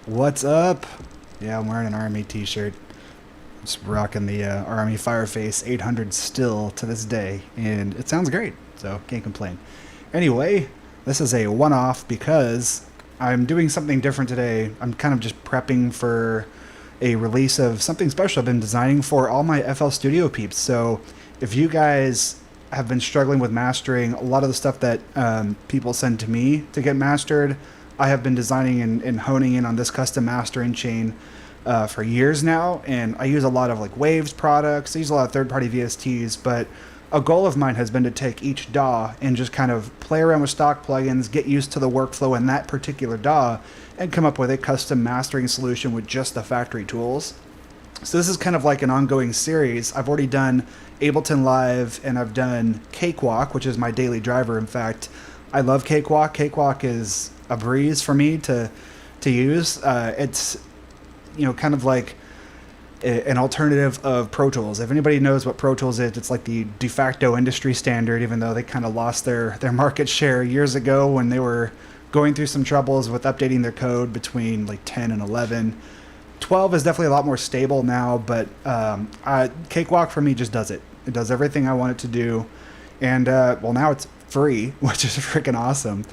What's up? Yeah, I'm wearing an Army t-shirt. Just rocking the Army Fireface 800 still to this day, and it sounds great, so can't complain. Anyway, this is a one-off because I'm doing something different today. I'm kind of just prepping for a release of something special I've been designing for all my FL Studio peeps. So if you guys have been struggling with mastering a lot of the stuff that people send to me to get mastered, I have been designing and honing in on this custom mastering chain for years now, and I use a lot of like Waves products. I use a lot of third-party VSTs, but a goal of mine has been to take each DAW and just kind of play around with stock plugins, get used to the workflow in that particular DAW, and come up with a custom mastering solution with just the factory tools. So this is kind of like an ongoing series. I've already done Ableton Live, and I've done Cakewalk, which is my daily driver. In fact, I love Cakewalk. Cakewalk is a breeze for me to use. It's kind of like an alternative of Pro Tools. If anybody knows what Pro Tools is, it's like the de facto industry standard, even though they kind of lost their market share years ago when they were going through some troubles with updating their code between like 10 and 11. 12 is definitely a lot more stable now, but Cakewalk for me just does it. It does everything I want it to do. And well, now it's free, which is freaking awesome.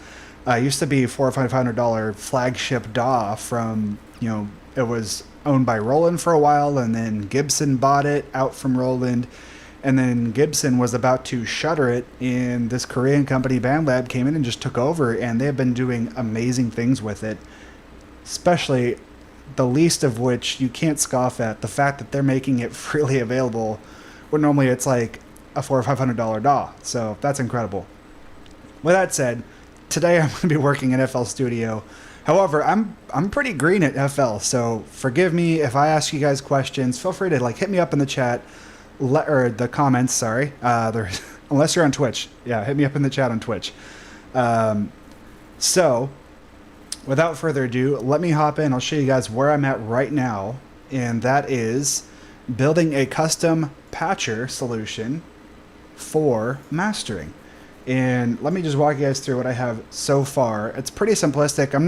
It used to be $400 or $500 flagship DAW from, it was owned by Roland for a while, and then Gibson bought it out from Roland, and then Gibson was about to shutter it, and this Korean company, BandLab, came in and just took over, and they have been doing amazing things with it, especially the least of which you can't scoff at, the fact that they're making it freely available, when normally it's like a $400 or $500 DAW, so that's incredible. With that said, today I'm going to be working in FL Studio. However, I'm pretty green at FL, so forgive me if I ask you guys questions. Feel free to hit me up in the chat, or the comments. Sorry, unless you're on Twitch. Yeah, hit me up in the chat on Twitch. So, without further ado, let me hop in. I'll show you guys where I'm at right now, and that is building a custom patcher solution for mastering. And let me just walk you guys through what I have so far. It's pretty simplistic. I'm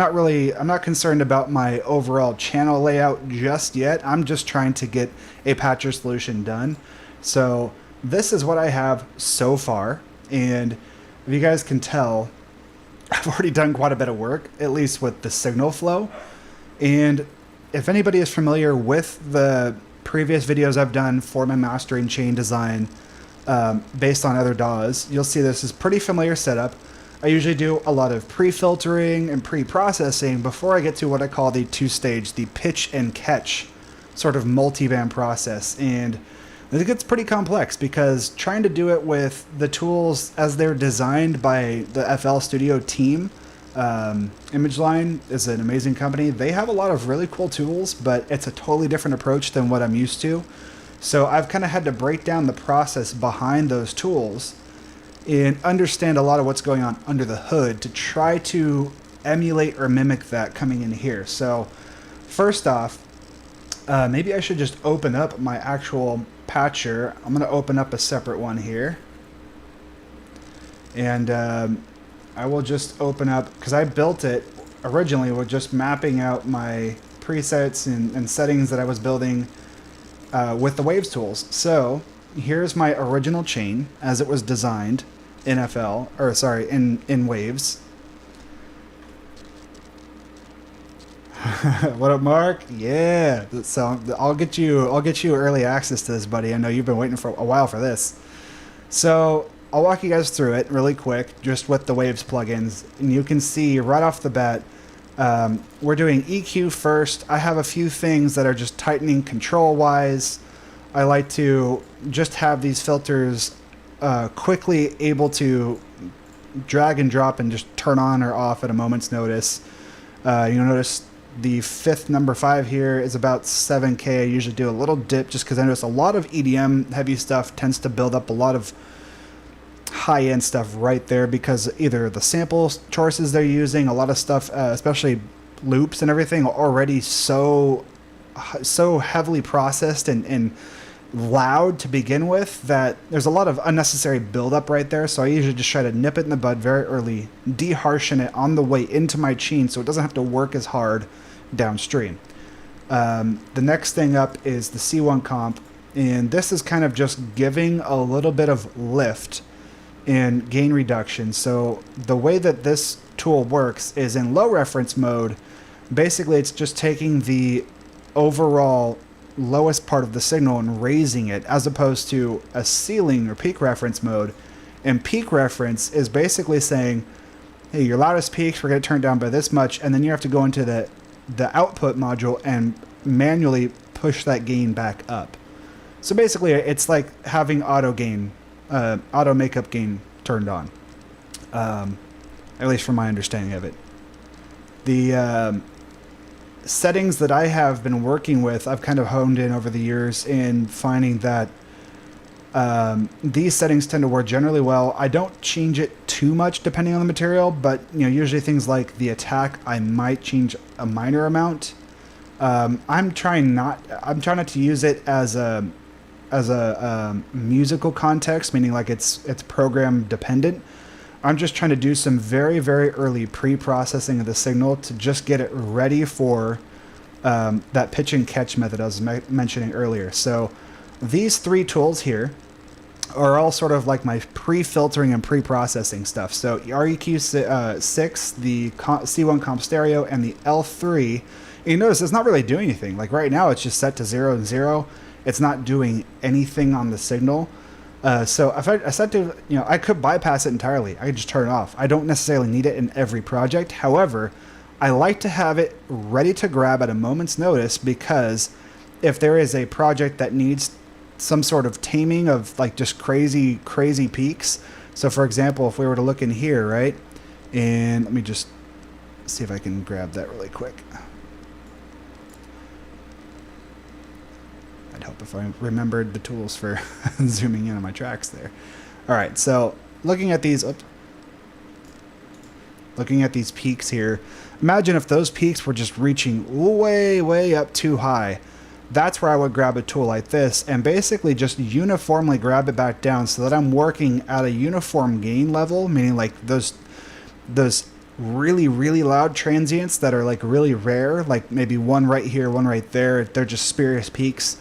not concerned about my overall channel layout just yet. I'm just trying to get a patcher solution done. So this is what I have so far. And if you guys can tell, I've already done quite a bit of work, at least with the signal flow. And if anybody is familiar with the previous videos I've done for my mastering chain design, based on other DAWs, you'll see this is pretty familiar setup. I usually do a lot of pre-filtering and pre-processing before I get to what I call the two-stage, the pitch and catch sort of multi-band process. And it gets pretty complex because trying to do it with the tools as they're designed by the FL Studio team, ImageLine is an amazing company. They have a lot of really cool tools, but it's a totally different approach than what I'm used to. So I've kind of had to break down the process behind those tools and understand a lot of what's going on under the hood to try to emulate or mimic that coming in here. So first off, maybe I should just open up my actual patcher. I'm going to open up a separate one here. And I will just open up, because I built it originally with just mapping out my presets and settings that I was building with the Waves tools. So here's my original chain as it was designed in in Waves. What up, Mark? Yeah. So I'll get you early access to this, buddy. I know you've been waiting for a while for this. So I'll walk you guys through it really quick, just with the Waves plugins, and you can see right off the bat, we're doing EQ first. I have a few things that are just tightening control wise. I like to just have these filters quickly able to drag and drop and just turn on or off at a moment's notice. You'll notice the fifth number 5 here is about 7K. I usually do a little dip just because I notice a lot of EDM heavy stuff tends to build up a lot of high-end stuff right there because either the sample choices they're using, a lot of stuff, especially loops and everything, are already so heavily processed and loud to begin with that there's a lot of unnecessary buildup right there. So I usually just try to nip it in the bud very early, de-harshen it on the way into my chain so it doesn't have to work as hard downstream. The next thing up is the C1 comp, and this is kind of just giving a little bit of lift in gain reduction. So the way that this tool works is in low reference mode. Basically, it's just taking the overall lowest part of the signal and raising it, as opposed to a ceiling or peak reference mode. And peak reference is basically saying, hey, your loudest peaks, we're going to turn down by this much, and then you have to go into the output module and manually push that gain back up. So basically, it's like having auto makeup gain turned on, at least from my understanding of it. The settings that I have been working with, I've kind of honed in over the years in finding that these settings tend to work generally well. I don't change it too much depending on the material, but usually things like the attack, I might change a minor amount. I'm trying not to use it as a musical context, meaning like it's program dependent. I'm just trying to do some very, very early pre-processing of the signal to just get it ready for that pitch and catch method I was mentioning earlier. So these three tools here are all sort of like my pre-filtering and pre-processing stuff. So REQ6, the C1 comp stereo, and the L3. And you notice it's not really doing anything. Like right now, it's just set to 0 and 0. It's not doing anything on the signal. So if I set to, I could bypass it entirely. I could just turn it off. I don't necessarily need it in every project. However, I like to have it ready to grab at a moment's notice, because if there is a project that needs some sort of taming of like just crazy peaks. So for example, if we were to look in here, right? And let me just see if I can grab that really quick. I'd hope if I remembered the tools for zooming in on my tracks there. All right, so looking at these peaks here, imagine if those peaks were just reaching way up too high. That's where I would grab a tool like this and basically just uniformly grab it back down so that I'm working at a uniform gain level, meaning like those really loud transients that are like really rare, like maybe one right here, one right there, they're just spurious peaks.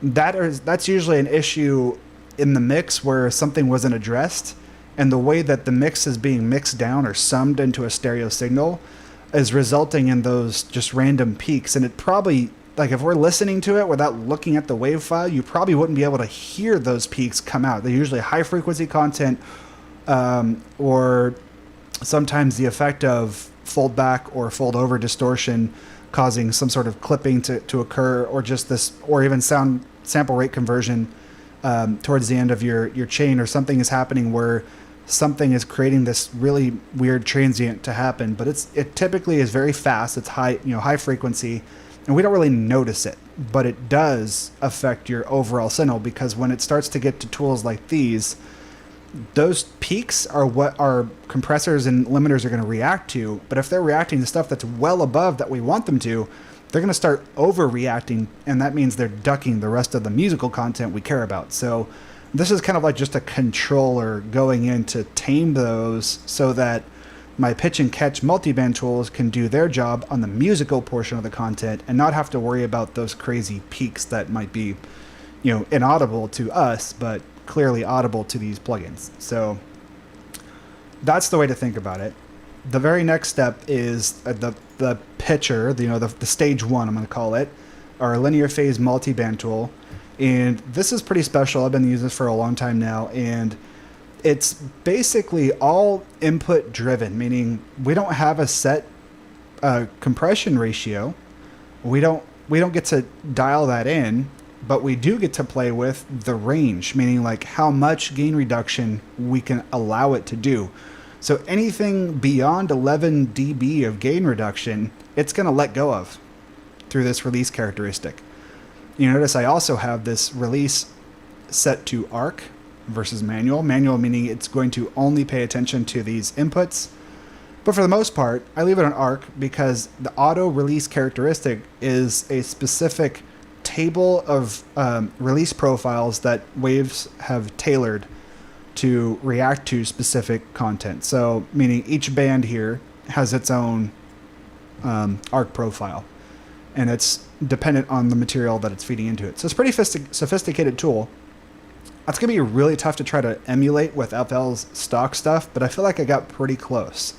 That's usually an issue in the mix where something wasn't addressed, and the way that the mix is being mixed down or summed into a stereo signal is resulting in those just random peaks. And it probably, like if we're listening to it without looking at the wave file, you probably wouldn't be able to hear those peaks come out. They're usually high frequency content, or sometimes the effect of fold back or fold over distortion causing some sort of clipping to occur, or just this, or even sample rate conversion towards the end of your chain, or something is happening where something is creating this really weird transient to happen. But it typically is very fast. It's high frequency, and we don't really notice it, but it does affect your overall signal, because when it starts to get to tools like these, those peaks are what our compressors and limiters are going to react to. But if they're reacting to stuff that's well above that we want them to, they're going to start overreacting, and that means they're ducking the rest of the musical content we care about. So this is kind of like just a controller going in to tame those so that my pitch and catch multiband tools can do their job on the musical portion of the content and not have to worry about those crazy peaks that might be, inaudible to us, but clearly audible to these plugins. So that's the way to think about it. The very next step is the pitcher, the stage one, I'm going to call it, our linear phase multiband tool. And this is pretty special. I've been using this for a long time now, and it's basically all input driven, meaning we don't have a set compression ratio. We don't get to dial that in, but we do get to play with the range, meaning like how much gain reduction we can allow it to do. So anything beyond 11 dB of gain reduction, it's going to let go of through this release characteristic. You notice I also have this release set to arc versus manual. Manual meaning it's going to only pay attention to these inputs. But for the most part, I leave it on arc because the auto release characteristic is a specific table of release profiles that waves have tailored to react to specific content. So meaning each band here has its own arc profile, and it's dependent on the material that it's feeding into it. So it's a pretty sophisticated tool. It's going to be really tough to try to emulate with FL's stock stuff, but I feel like I got pretty close.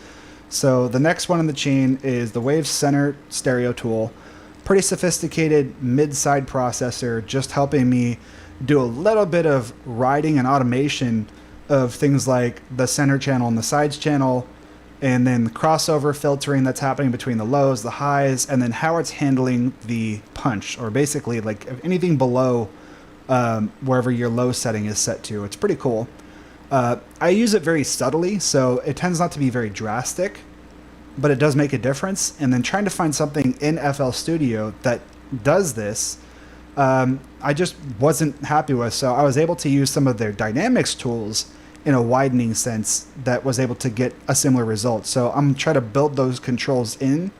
So the next one in the chain is the Wave Center Stereo Tool. Pretty sophisticated mid-side processor, just helping me do a little bit of writing and automation of things like the center channel and the sides channel, and then the crossover filtering that's happening between the lows, the highs, and then how it's handling the punch, or basically like anything below wherever your low setting is set to. It's pretty cool. I use it very subtly, so it tends not to be very drastic, but it does make a difference. And then trying to find something in FL Studio that does this, I just wasn't happy with. So I was able to use some of their dynamics tools in a widening sense that was able to get a similar result. So I'm trying to build those controls in,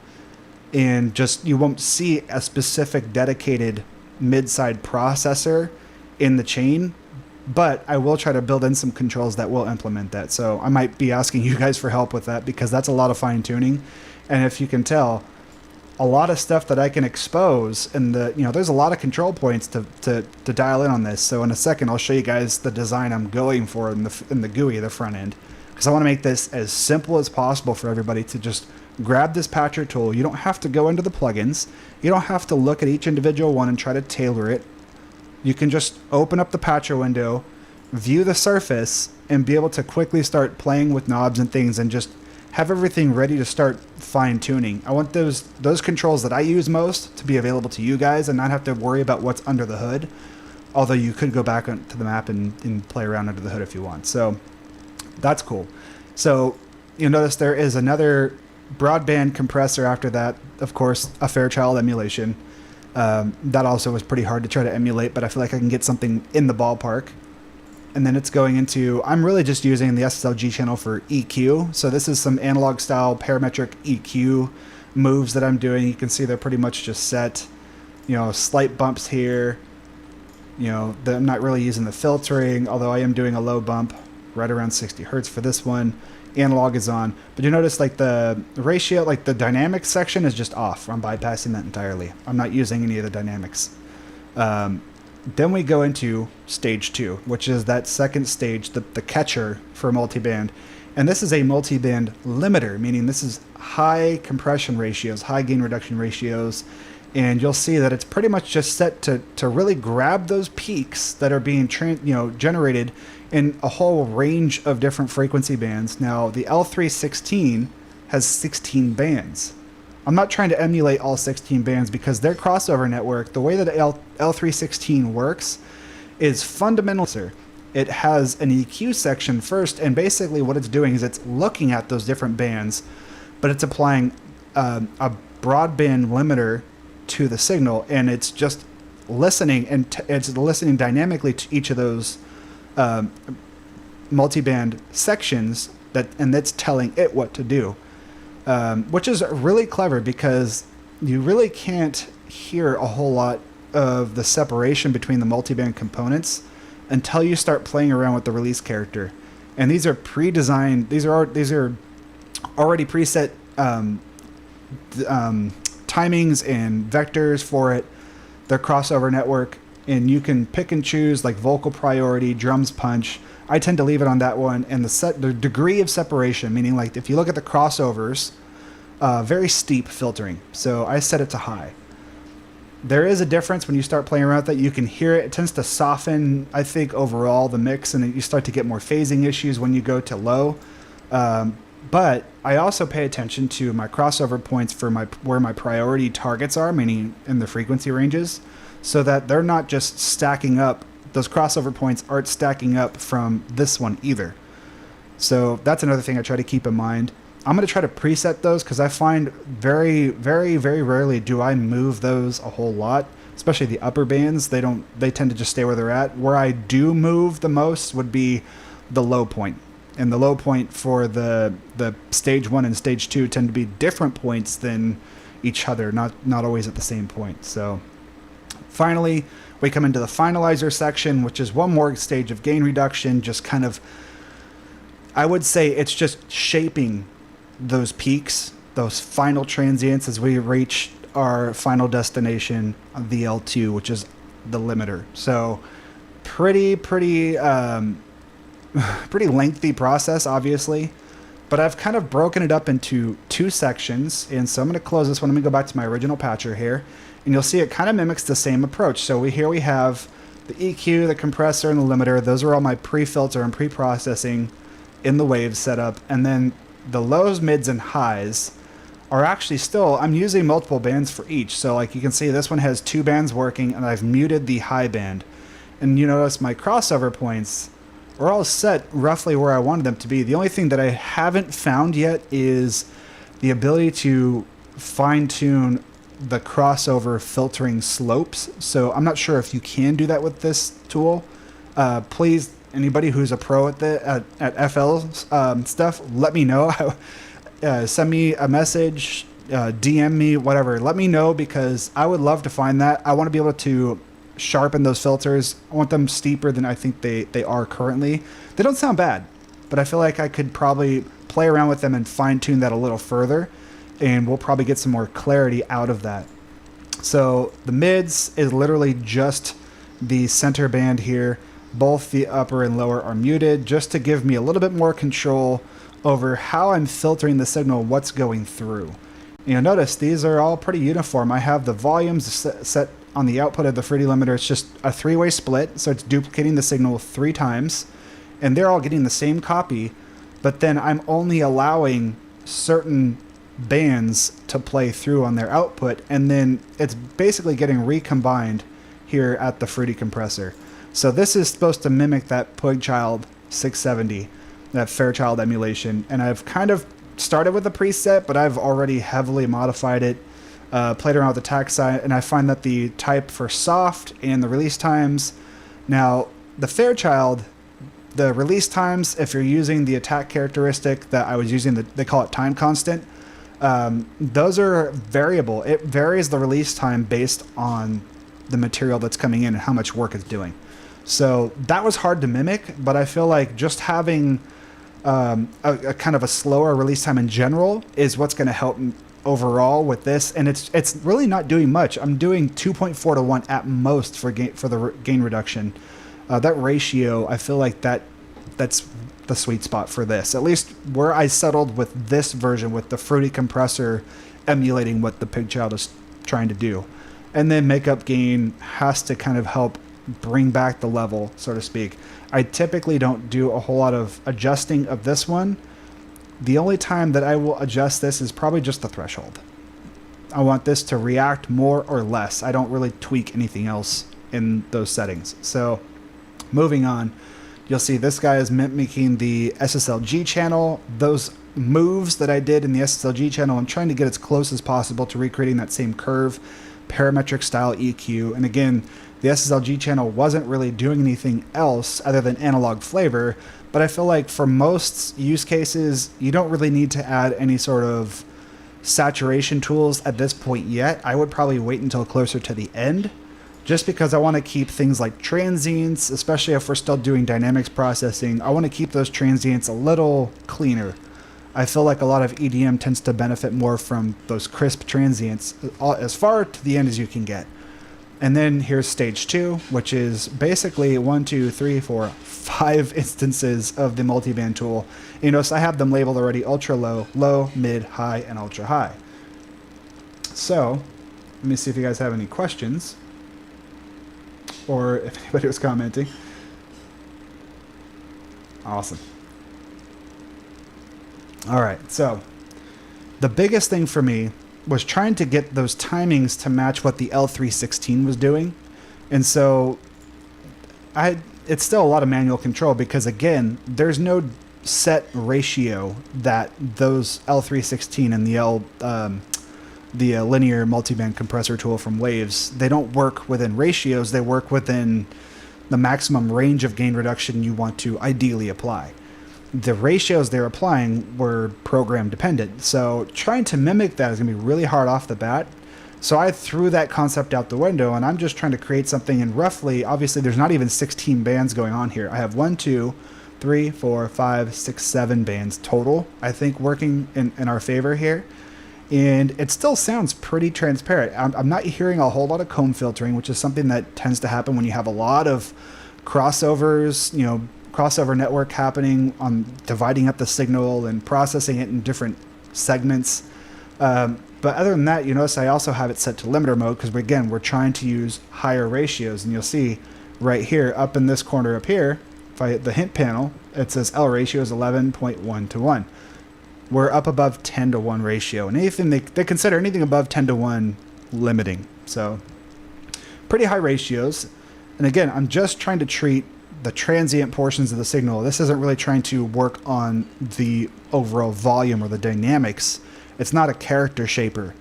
and just you won't see a specific dedicated mid-side processor in the chain, but I will try to build in some controls that will implement that. So I might be asking you guys for help with that, because that's a lot of fine-tuning. And if you can tell, a lot of stuff that I can expose, and there's a lot of control points to dial in on this. So in a second, I'll show you guys the design I'm going for in the GUI, the front end, because I want to make this as simple as possible for everybody to just grab this patcher tool. You don't have to go into the plugins. You don't have to look at each individual one and try to tailor it. You can just open up the patcher window, view the surface, and be able to quickly start playing with knobs and things, and just have everything ready to start fine-tuning. I want those controls that I use most to be available to you guys and not have to worry about what's under the hood, although you could go back to the map and play around under the hood if you want. So that's cool. So you'll notice there is another broadband compressor after that, of course, a Fairchild emulation. That also was pretty hard to try to emulate, but I feel like I can get something in the ballpark. And then it's going into, I'm really just using the SSLG channel for EQ. So this is some analog style parametric EQ moves that I'm doing. You can see they're pretty much just set, slight bumps here. I'm not really using the filtering, although I am doing a low bump right around 60 Hertz for this one. Analog is on, but you notice like the ratio, like the dynamics section is just off. I'm bypassing that entirely. I'm not using any of the dynamics. Then we go into stage 2, which is that second stage, the catcher for multiband. And this is a multiband limiter, meaning this is high compression ratios, high gain reduction ratios. And you'll see that it's pretty much just set to really grab those peaks that are being generated in a whole range of different frequency bands. Now, the L316 has 16 bands. I'm not trying to emulate all 16 bands, because their crossover network, the way that L316 works, is fundamental. It has an EQ section first, and basically what it's doing is it's looking at those different bands, but it's applying a broadband limiter to the signal, and it's just listening, and it's listening dynamically to each of those multiband sections, and that's telling it what to do. Which is really clever, because you really can't hear a whole lot of the separation between the multiband components until you start playing around with the release character. And these are pre-designed, these are already preset timings and vectors for it, their crossover network, and you can pick and choose like vocal priority, drums punch. I tend to leave it on that one, and the degree of separation, meaning like if you look at the crossovers, very steep filtering. So I set it to high. There is a difference when you start playing around with that. You can hear it. It tends to soften, I think, overall the mix, and you start to get more phasing issues when you go to low. But I also pay attention to my crossover points for where my priority targets are, meaning in the frequency ranges, so that they're not just stacking up. Those crossover points aren't stacking up from this one either. So that's another thing I try to keep in mind. I'm going to try to preset those, because I find very, very, very rarely do I move those a whole lot, especially the upper bands. They tend to just stay where they're at. Where I do move the most would be the low point. And the low point for the stage 1 and stage 2 tend to be different points than each other, not always at the same point. So finally, we come into the finalizer section, which is one more stage of gain reduction, just kind of, I would say it's just shaping those peaks those final transients as we reach our final destination of the L2, which is the limiter. So pretty pretty lengthy process, obviously, but I've kind of broken it up into two sections. And so I'm going to close this one. I'm going to go back to my original patcher here, and you'll see it kind of mimics the same approach. So we have the EQ, the compressor, and the limiter. Those are all my pre-filter and pre-processing in the wave setup. And then the lows, mids, and highs are actually still, I'm using multiple bands for each. So like you can see, this one has 2 bands working, and I've muted the high band. And you notice my crossover points are all set roughly where I wanted them to be. The only thing that I haven't found yet is the ability to fine-tune the crossover filtering slopes. So I'm not sure if you can do that with this tool. Please, anybody who's a pro at FL stuff, let me know. Send me a message, DM me, whatever. Let me know, because I would love to find that. I want to be able to sharpen those filters. I want them steeper than I think they are currently. They don't sound bad, but I feel like I could probably play around with them and fine tune that a little further, and we'll probably get some more clarity out of that. So the mids is literally just the center band here. Both the upper and lower are muted, just to give me a little bit more control over how I'm filtering the signal, what's going through. You'll notice these are all pretty uniform. I have the volumes set on the output of the Fruity limiter. It's just a 3-way split, so it's duplicating the signal 3 times, and they're all getting the same copy, but then I'm only allowing certain bands to play through on their output, and then it's basically getting recombined here at the Fruity compressor. So this is supposed to mimic that Pugchild 670, that Fairchild emulation, and I've kind of started with a preset, but I've already heavily modified it, played around with the tack side, and I find that the type for soft and the release times. Now, the Fairchild, the release times, if you're using the attack characteristic that I was using, they call it time constant, those are variable. It varies the release time based on the material that's coming in and how much work it's doing. So that was hard to mimic, but I feel like just having a kind of a slower release time in general is what's going to help overall with this. And it's really not doing much. I'm doing 2.4 to 1 at most for the gain reduction. That ratio, I feel like that's the sweet spot for this, at least where I settled with this version, with the Fruity compressor emulating what the Pugchild is trying to do. And then makeup gain has to kind of help bring back the level, so to speak. I typically don't do a whole lot of adjusting of this one. The only time that I will adjust this is probably just the threshold. I want this to react more or less. I don't really tweak anything else in those settings. So moving on, you'll see this guy is mimicking the SSLG channel. Those moves that I did in the SSLG channel, I'm trying to get as close as possible to recreating that same curve, parametric style EQ. And again, the SSLG channel wasn't really doing anything else other than analog flavor, but I feel like for most use cases, you don't really need to add any sort of saturation tools at this point yet. I would probably wait until closer to the end, just because I want to keep things like transients, especially if we're still doing dynamics processing, I want to keep those transients a little cleaner. I feel like a lot of EDM tends to benefit more from those crisp transients as far to the end as you can get. And then here's stage 2, which is basically 1, 2, 3, 4, 5 instances of the multiband tool. You notice I have them labeled already: ultra low, low, mid, high, and ultra high. So let me see if you guys have any questions, or if anybody was commenting. Awesome. All right, so the biggest thing for me was trying to get those timings to match what the L316 was doing. And so it's still a lot of manual control, because again, there's no set ratio that those L316 and the linear multiband compressor tool from Waves, they don't work within ratios, they work within the maximum range of gain reduction you want to ideally apply. The ratios they're applying were program dependent, so trying to mimic that is going to be really hard off the bat. So I threw that concept out the window, and I'm just trying to create something in roughly, obviously there's not even 16 bands going on here. I have 1, 2, 3, 4, 5, 6, 7 bands total, I think, working in our favor here. And it still sounds pretty transparent. I'm not hearing a whole lot of comb filtering, which is something that tends to happen when you have a lot of crossovers, crossover network happening on dividing up the signal and processing it in different segments. But other than that, you notice I also have it set to limiter mode because, again, we're trying to use higher ratios. And you'll see right here, up in this corner up here, if I hit the hint panel, it says L ratio is 11.1 to 1. We're up above 10 to 1 ratio. And anything they consider anything above 10 to 1 limiting. So pretty high ratios. And again, I'm just trying to treat the transient portions of the signal. This isn't really trying to work on the overall volume or the dynamics. It's not a character shaper.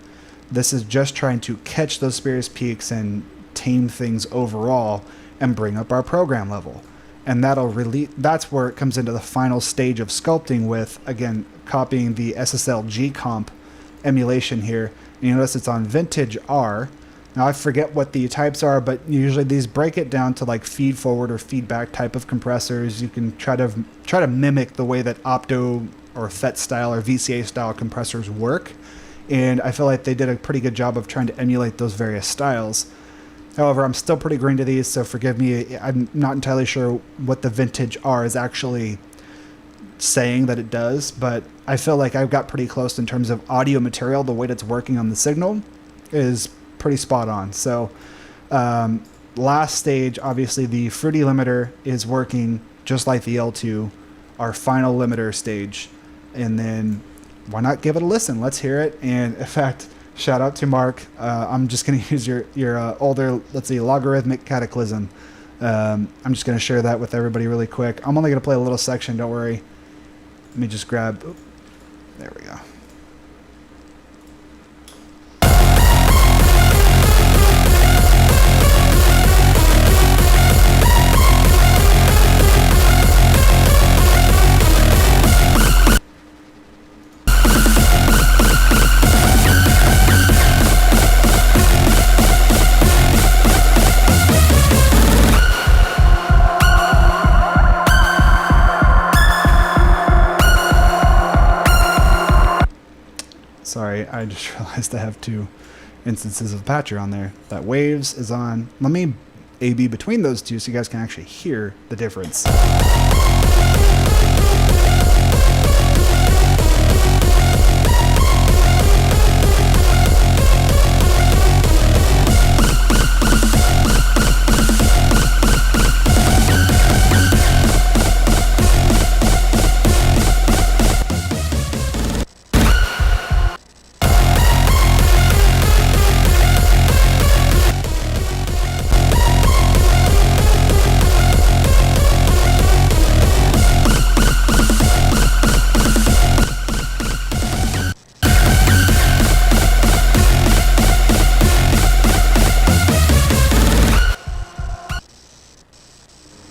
This is just trying to catch those spurious peaks and tame things overall and bring up our program level. And that's where it comes into the final stage of sculpting with, again, copying the SSL G-Comp emulation here. And you notice it's on vintage R. Now I forget what the types are, but usually these break it down to like feed forward or feedback type of compressors. You can try to mimic the way that opto or FET style or VCA style compressors work. And I feel like they did a pretty good job of trying to emulate those various styles. However, I'm still pretty green to these, so forgive me. I'm not entirely sure what the vintage R is actually saying that it does, but I feel like I've got pretty close in terms of audio material. The way that's working on the signal is pretty spot on. So last stage, obviously the fruity limiter is working just like the L2, our final limiter stage. And then why not give it a listen? Let's hear it. And in fact, shout out to Mark. I'm just going to use your older, let's see, logarithmic cataclysm. I'm just going to share that with everybody really quick. I'm only going to play a little section, don't worry. Let me just grab, there we go. Sorry, I just realized I have two instances of patcher on there. That waves is on. Let me A/B between those two so you guys can actually hear the difference.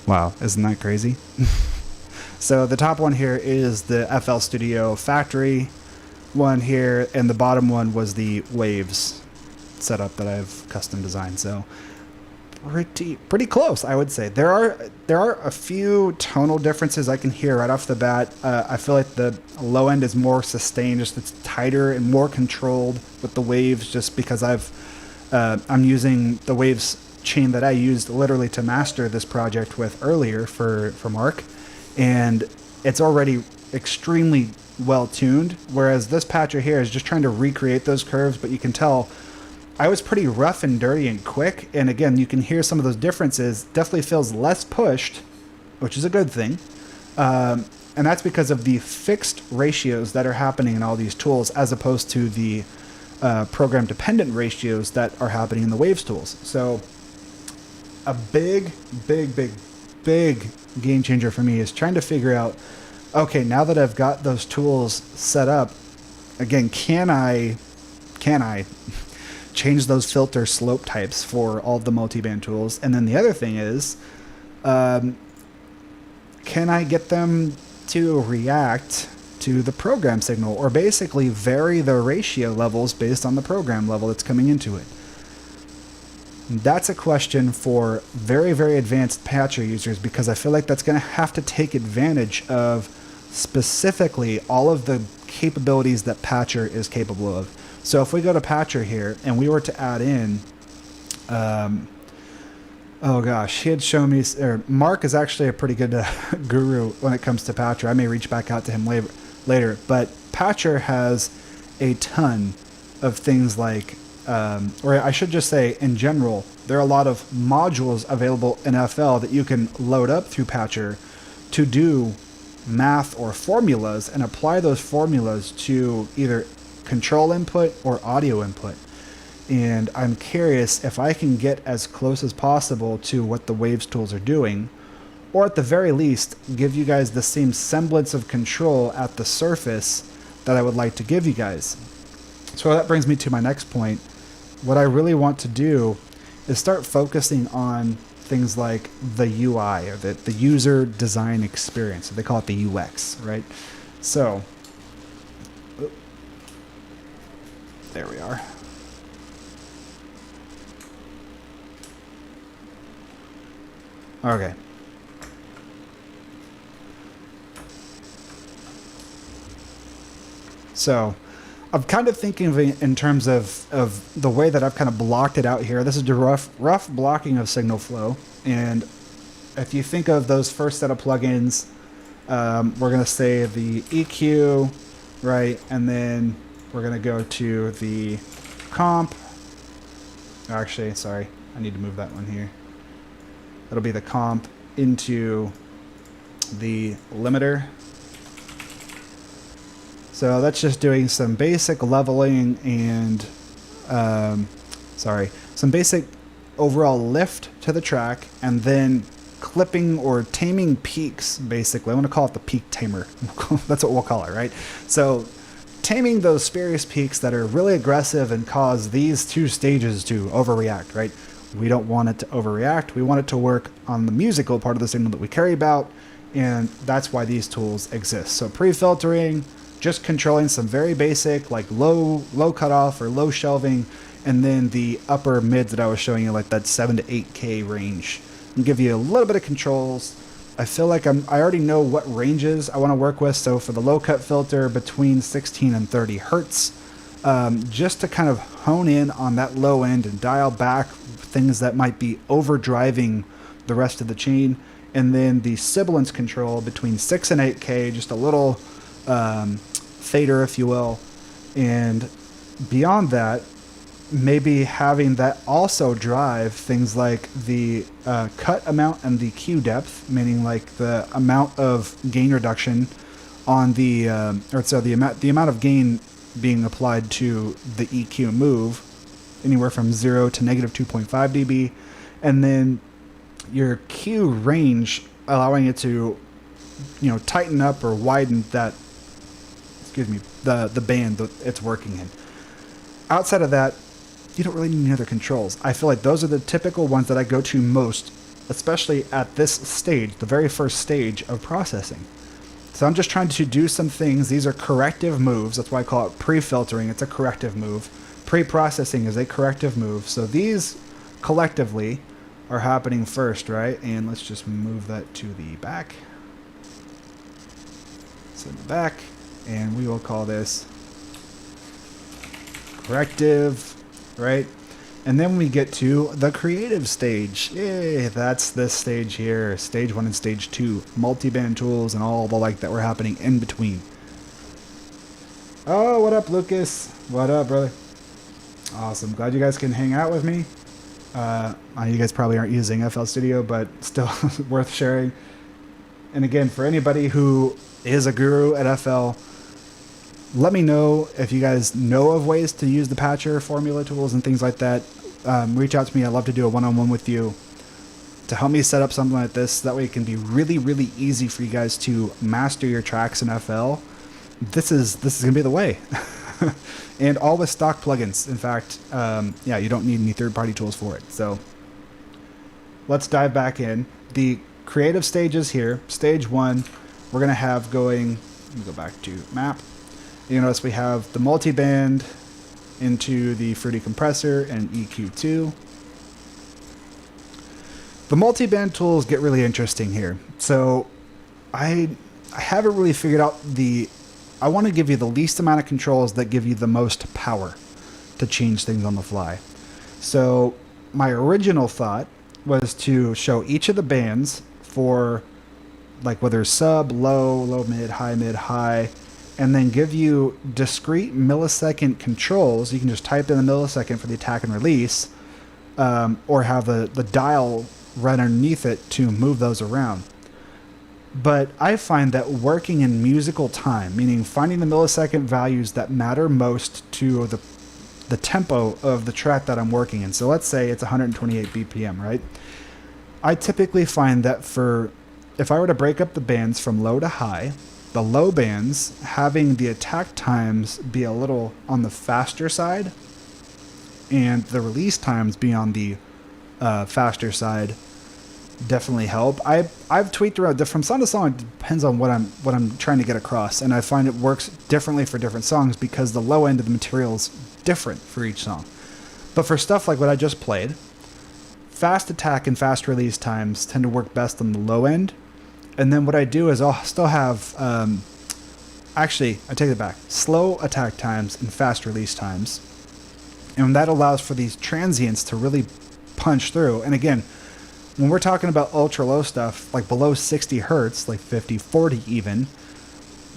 Wow, isn't that crazy? So the top one here is the FL Studio factory one here, and the bottom one was the waves setup that I've custom designed. So pretty close, I would say. There are a few tonal differences I can hear right off the bat. I feel like the low end is more sustained, just it's tighter and more controlled with the waves, just because I'm using the waves chain that I used literally to master this project with earlier for Mark, and it's already extremely well tuned, whereas this patcher here is just trying to recreate those curves. But you can tell I was pretty rough and dirty and quick, and again you can hear some of those differences. Definitely feels less pushed, which is a good thing, and that's because of the fixed ratios that are happening in all these tools as opposed to the program dependent ratios that are happening in the waves tools. So a big game changer for me is trying to figure out, okay, now that I've got those tools set up, again, can I change those filter slope types for all the multiband tools? And then the other thing is, can I get them to react to the program signal, or basically vary the ratio levels based on the program level that's coming into it? That's a question for very, very advanced patcher users, because I feel like that's going to have to take advantage of specifically all of the capabilities that patcher is capable of. So if we go to Patcher here and we were to add in, oh gosh, he had shown me, or Mark is actually a pretty good guru when it comes to Patcher. I may reach back out to him later, but Patcher has a ton of things like, or I should just say in general, there are a lot of modules available in FL that you can load up through Patcher to do math or formulas and apply those formulas to either control input or audio input. And I'm curious if I can get as close as possible to what the Waves tools are doing, or at the very least, give you guys the same semblance of control at the surface that I would like to give you guys. So that brings me to my next point. What I really want to do is start focusing on things like the UI, or the user design experience. They call it the UX, right? So, there we are. Okay. So, I'm kind of thinking of it in terms of the way that I've kind of blocked it out here. This is the rough blocking of signal flow. And if you think of those first set of plugins, we're going to say the EQ, right? And then we're going to go to the comp. Actually, sorry, I need to move that one here. That'll be the comp into the limiter. So that's just doing some basic leveling and, some basic overall lift to the track, and then clipping or taming peaks, basically. I want to call it the peak tamer. That's what we'll call it, right? So taming those spurious peaks that are really aggressive and cause these two stages to overreact, right? We don't want it to overreact. We want it to work on the musical part of the signal that we care about, and that's why these tools exist. So pre-filtering, just controlling some very basic, like low cutoff or low shelving, and then the upper mids that I was showing you, like that 7 to 8K range, and give you a little bit of controls. I feel like I already know what ranges I want to work with. So for the low cut filter, between 16 and 30 hertz, just to kind of hone in on that low end and dial back things that might be overdriving the rest of the chain. And then the sibilance control between 6 and 8K, just a little fader, if you will. And beyond that, maybe having that also drive things like the cut amount and the Q depth, meaning like the amount of gain reduction on the the amount of gain being applied to the EQ move, anywhere from 0 to negative 2.5 dB, and then your Q range, allowing it to, tighten up or widen that, the band that it's working in. Outside of that, you don't really need any other controls. I feel like those are the typical ones that I go to most, especially at this stage, the very first stage of processing. So I'm just trying to do some things. These are corrective moves. That's why I call it pre-filtering. It's a corrective move. Pre-processing is a corrective move. So these collectively are happening first, right? And let's just move that to the back. So in the back, and we will call this corrective, right? And then we get to the creative stage. Yay, that's this stage here, stage 1 and stage 2, multi-band tools and all the like that were happening in between. Oh, what up, Lucas? What up, brother? Awesome, glad you guys can hang out with me. I know you guys probably aren't using FL Studio, but still worth sharing. And again, for anybody who is a guru at FL, let me know if you guys know of ways to use the Patcher formula tools and things like that. Reach out to me. I'd love to do a one-on-one with you to help me set up something like this. That way it can be really, really easy for you guys to master your tracks in FL. This is going to be the way. And all with stock plugins. In fact, you don't need any third-party tools for it. So let's dive back in. The creative stages here. Stage 1, we're going to have going, let me go back to map. You notice we have the multi-band into the Fruity compressor and EQ2. The multi-band tools get really interesting here. So I haven't really figured out I want to give you the least amount of controls that give you the most power. to change things on the fly. So my original thought was to show each of the bands for like whether sub, low, mid, high, and then give you discrete millisecond controls. You can just type in the millisecond for the attack and release, or have the dial right underneath it to move those around. But I find that working in musical time, meaning finding the millisecond values that matter most to the tempo of the track that I'm working in. So let's say it's 128 BPM, right? I typically find that if I were to break up the bands from low to high, the low bands having the attack times be a little on the faster side and the release times be on the faster side definitely help. I've tweaked around from song to song. It depends on what I'm trying to get across, and I find it works differently for different songs because the low end of the material is different for each song. But for stuff like what I just played, fast attack and fast release times tend to work best on the low end. And then what I do is I'll still have, actually, I take it back, slow attack times and fast release times. And that allows for these transients to really punch through. And again, when we're talking about ultra low stuff, like below 60 hertz, like 50, 40 even,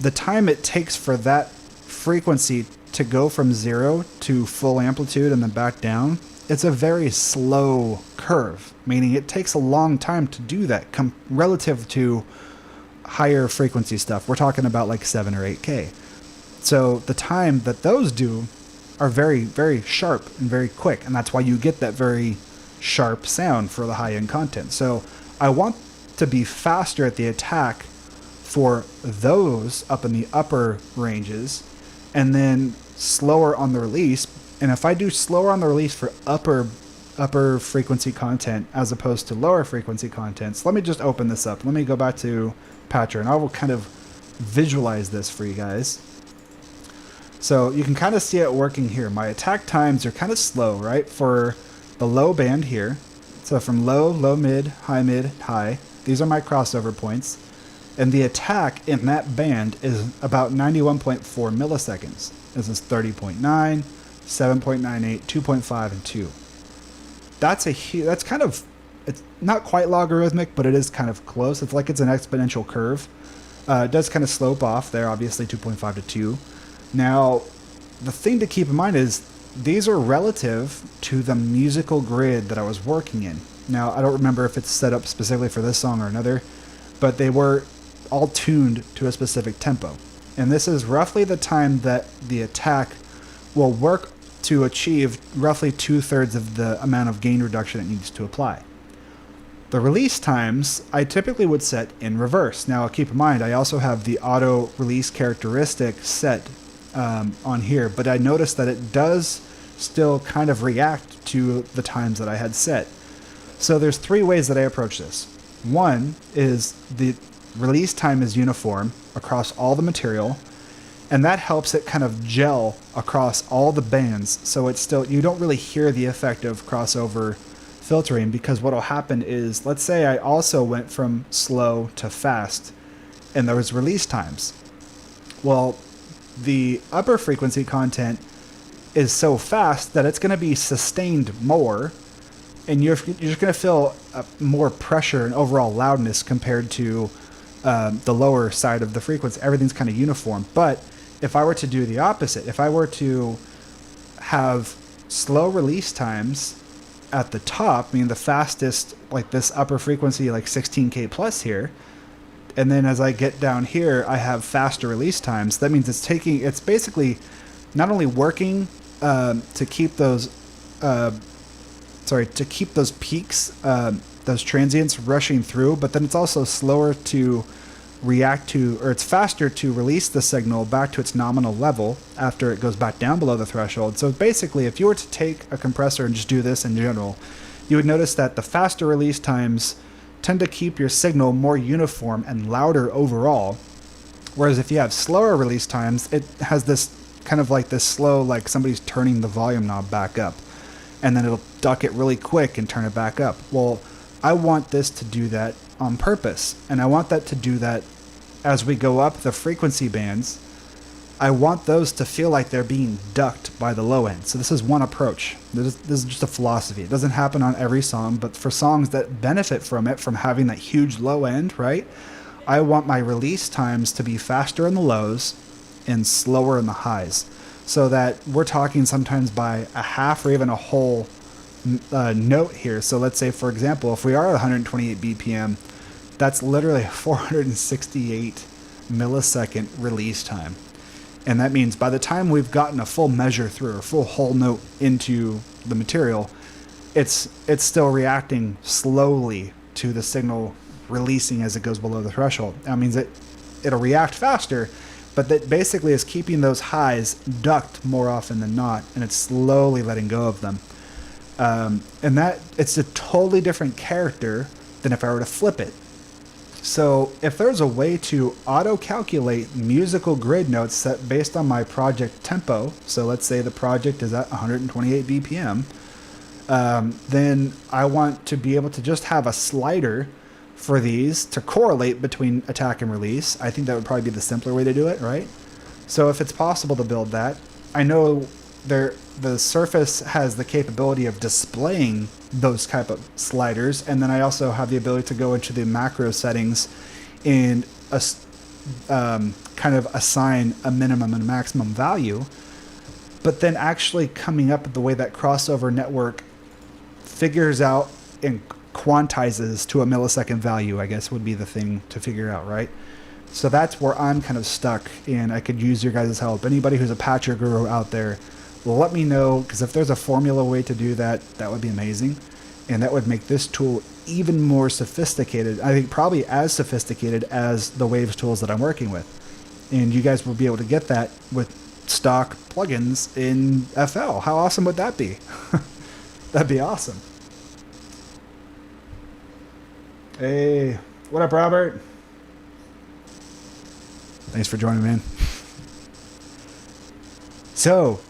the time it takes for that frequency to go from 0 to full amplitude and then back down, it's a very slow curve, meaning it takes a long time to do that relative to higher frequency stuff. We're talking about like 7 or 8K. So the time that those do are very, very sharp and very quick, and that's why you get that very sharp sound for the high-end content. So I want to be faster at the attack for those up in the upper ranges, and then slower on the release. And if I do slower on the release for upper frequency content as opposed to lower frequency content, so let me just open this up. Let me go back to Patcher, and I will kind of visualize this for you guys. So you can kind of see it working here. My attack times are kind of slow, right? For the low band here. So from low, mid, high. These are my crossover points. And the attack in that band is about 91.4 milliseconds. This is 30.9, 7.98, 2.5, and 2. That's kind of, it's not quite logarithmic, but it is kind of close. It's like it's an exponential curve. It does kind of slope off there, obviously 2.5 to 2. Now, the thing to keep in mind is these are relative to the musical grid that I was working in. Now, I don't remember if it's set up specifically for this song or another, but they were all tuned to a specific tempo. And this is roughly the time that the attack will work to achieve roughly 2/3 of the amount of gain reduction it needs to apply. The release times I typically would set in reverse. Now, keep in mind, I also have the auto release characteristic set on here, but I noticed that it does still kind of react to the times that I had set. So there's 3 ways that I approach this. One is the release time is uniform across all the material, and that helps it kind of gel across all the bands, so it's still, you don't really hear the effect of crossover filtering, because what will happen is, let's say I also went from slow to fast and there was release times. Well, the upper frequency content is so fast that it's going to be sustained more, and you're just going to feel more pressure and overall loudness compared to the lower side of the frequency. Everything's kind of uniform. But if I were to do the opposite, if I were to have slow release times at the top, meaning the fastest, like this upper frequency, like 16K plus here, and then as I get down here, I have faster release times. That means it's basically not only working to keep those, peaks, those transients rushing through, but then it's also slower to react to, or it's faster to release the signal back to its nominal level after it goes back down below the threshold. So basically, if you were to take a compressor and just do this in general, you would notice that the faster release times tend to keep your signal more uniform and louder overall. Whereas if you have slower release times, it has this kind of like this slow, like somebody's turning the volume knob back up, and then it'll duck it really quick and turn it back up. Well, I want this to do that on purpose, and I want that to do that as we go up the frequency bands. I want those to feel like they're being ducked by the low end. So this is one approach. This is just a philosophy. It doesn't happen on every song, but for songs that benefit from it, from having that huge low end, right? I want my release times to be faster in the lows and slower in the highs. So that we're talking sometimes by a half or even a whole note here. So let's say, for example, if we are at 128 BPM, that's literally 468 millisecond release time. And that means by the time we've gotten a full measure through, a full whole note into the material, it's still reacting slowly to the signal releasing as it goes below the threshold. That means it'll react faster, but that basically is keeping those highs ducked more often than not, and it's slowly letting go of them. And that it's a totally different character than if I were to flip it. So if there's a way to auto-calculate musical grid notes set based on my project tempo, so let's say the project is at 128 BPM, then I want to be able to just have a slider for these to correlate between attack and release. I think that would probably be the simpler way to do it, right? So if it's possible to build that, I know the Surface has the capability of displaying those type of sliders, and then I also have the ability to go into the macro settings and kind of assign a minimum and maximum value, but then actually coming up with the way that crossover network figures out and quantizes to a millisecond value, I guess would be the thing to figure out, right? So that's where I'm kind of stuck, and I could use your guys' help. Anybody who's a patcher guru out there, let me know, because if there's a formula way to do that, that would be amazing. And that would make this tool even more sophisticated. I think probably as sophisticated as the Waves tools that I'm working with. And you guys will be able to get that with stock plugins in FL. How awesome would that be? That'd be awesome. Hey, what up, Robert? Thanks for joining me, man. So,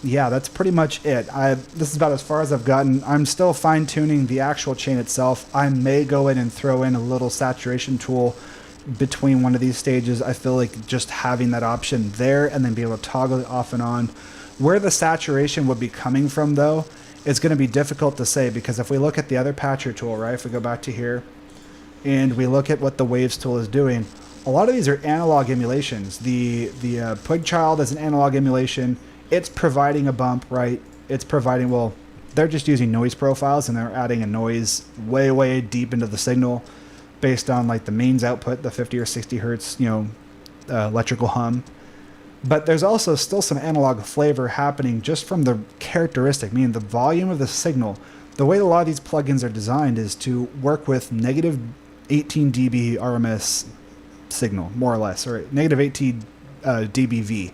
yeah, that's pretty much it. This is about as far as I've gotten. I'm still fine-tuning the actual chain itself. I may go in and throw in a little saturation tool between one of these stages. I feel like just having that option there and then be able to toggle it off and on. Where the saturation would be coming from, though, is going to be difficult to say, because if we look at the other patcher tool, right, if we go back to here and we look at what the Waves tool is doing, a lot of these are analog emulations. The Pugchild is an analog emulation. It's providing a bump, right? It's providing, well, they're just using noise profiles and they're adding a noise way, way deep into the signal based on like the mains output, the 50 or 60 hertz, electrical hum. But there's also still some analog flavor happening just from the characteristic, meaning the volume of the signal. The way a lot of these plugins are designed is to work with negative 18 dB RMS signal, more or less, or negative 18 dBV.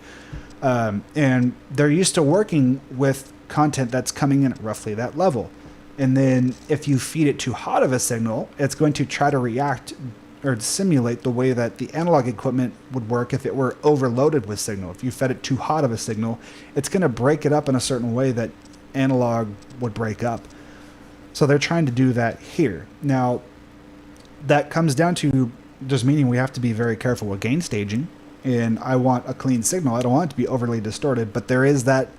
And they're used to working with content that's coming in at roughly that level. And then if you feed it too hot of a signal, it's going to try to react or simulate the way that the analog equipment would work if it were overloaded with signal. If you fed it too hot of a signal, it's going to break it up in a certain way that analog would break up. So they're trying to do that here. Now, that comes down to just meaning we have to be very careful with gain staging. And I want a clean signal. I don't want it to be overly distorted, but there is that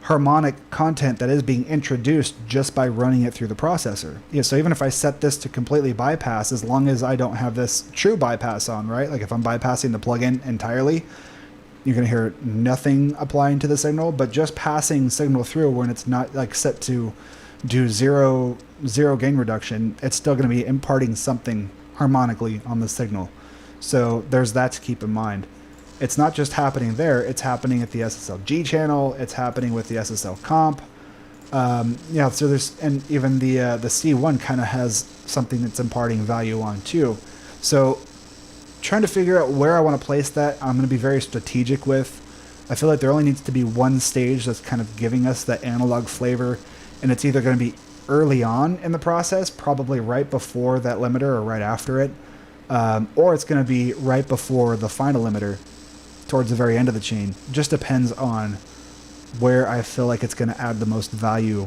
harmonic content that is being introduced just by running it through the processor. Yeah, so even if I set this to completely bypass, as long as I don't have this true bypass on, right? Like if I'm bypassing the plugin entirely, you're going to hear nothing applying to the signal, but just passing signal through when it's not like set to do zero gain reduction, it's still going to be imparting something harmonically on the signal. So there's that to keep in mind. It's not just happening there, it's happening at the SSLG channel, it's happening with the SSL comp. So there's, and even the C1 kind of has something that's imparting value on too. So trying to figure out where I want to place that, I'm going to be very strategic with. I feel like there only needs to be one stage that's kind of giving us that analog flavor, and it's either going to be early on in the process, probably right before that limiter or right after it, or it's going to be right before the final limiter towards the very end of the chain. Just depends on where I feel like it's going to add the most value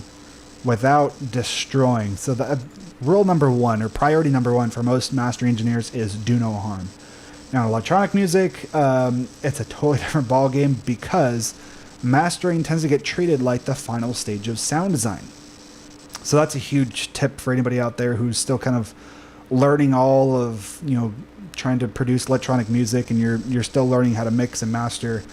without destroying. So the rule number one, or priority number one for most master engineers, is do no harm. Now, electronic music, it's a totally different ballgame because mastering tends to get treated like the final stage of sound design. So that's a huge tip for anybody out there who's still kind of learning all of, trying to produce electronic music, and you're still learning how to mix and master.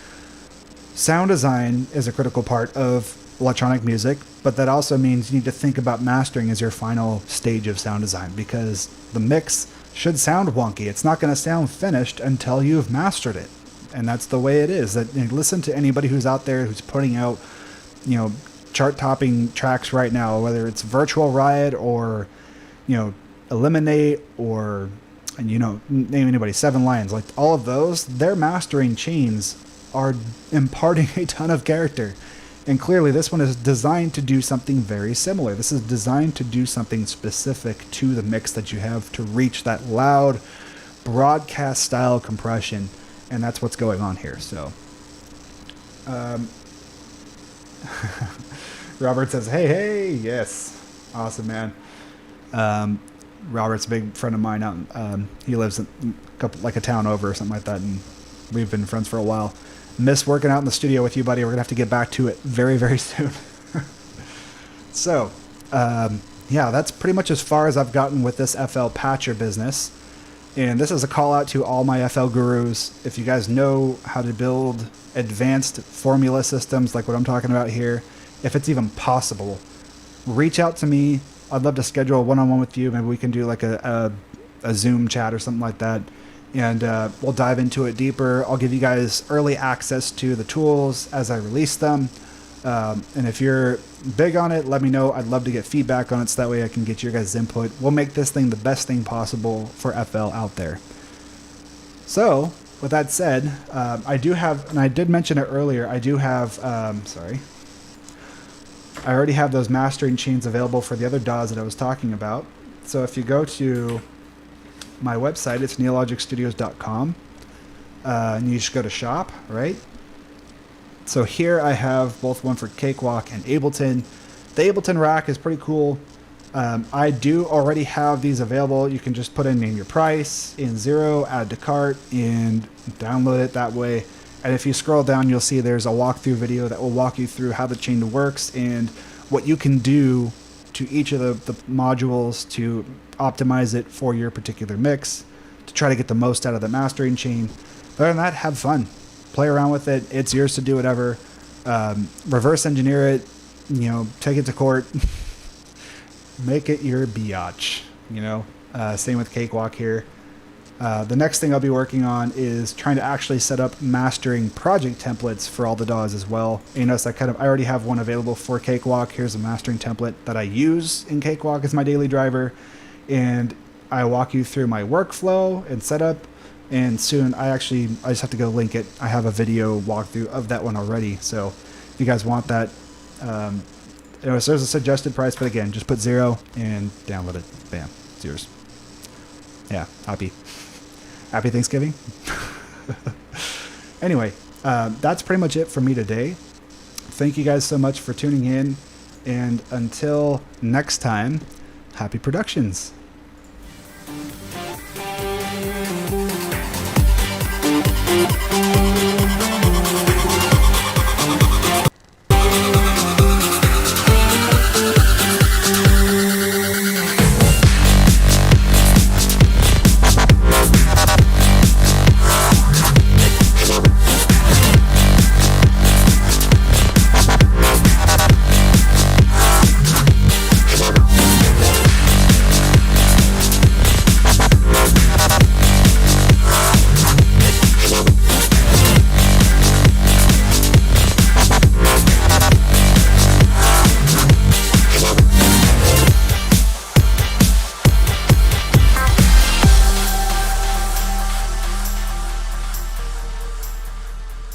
Sound design is a critical part of electronic music, but that also means you need to think about mastering as your final stage of sound design, because the mix should sound wonky. It's not going to sound finished until you've mastered it. And that's the way it is. That, listen to anybody who's out there who's putting out, chart-topping tracks right now, whether it's Virtual Riot or, Eliminate or, name anybody, Seven Lions. Like, all of those, their mastering chains are imparting a ton of character. And clearly this one is designed to do something very similar. This is designed to do something specific to the mix that you have to reach that loud broadcast style compression. And that's what's going on here. So, Robert says, hey, yes. Awesome, man. Robert's a big friend of mine out. He lives like a town over or something like that. And we've been friends for a while. Miss working out in the studio with you, buddy. We're going to have to get back to it very, very soon. So, yeah, that's pretty much as far as I've gotten with this FL Patcher business. And this is a call out to all my FL gurus. If you guys know how to build advanced formula systems like what I'm talking about here, if it's even possible, reach out to me. I'd love to schedule a one-on-one with you. Maybe we can do like a Zoom chat or something like that. And we'll dive into it deeper. I'll give you guys early access to the tools as I release them. And if you're big on it, let me know. I'd love to get feedback on it so that way I can get your guys' input. We'll make this thing the best thing possible for FL out there. So, with that said, I do have, and I did mention it earlier, I do have, I already have those mastering chains available for the other DAWs that I was talking about. So if you go to my website, it's neologicstudios.com, and you just go to shop, right? So here I have both one for Cakewalk and Ableton. The Ableton rack is pretty cool. I do already have these available. You can just put in your price, in zero, add to cart, and download it that way. And if you scroll down, you'll see there's a walkthrough video that will walk you through how the chain works and what you can do to each of the modules to optimize it for your particular mix, to try to get the most out of the mastering chain. Other than that, have fun. Play around with it. It's yours to do whatever. Reverse engineer it, take it to court. Make it your biatch, Same with Cakewalk here. The next thing I'll be working on is trying to actually set up mastering project templates for all the DAWs as well. You notice I already have one available for Cakewalk. Here's a mastering template that I use in Cakewalk as my daily driver. And I walk you through my workflow and setup. And soon I just have to go link it. I have a video walkthrough of that one already. So if you guys want that, so there's a suggested price, but again, just put 0 and download it. Bam, it's yours. Yeah, happy Thanksgiving. Anyway, that's pretty much it for me today. Thank you guys so much for tuning in. And until next time, happy productions.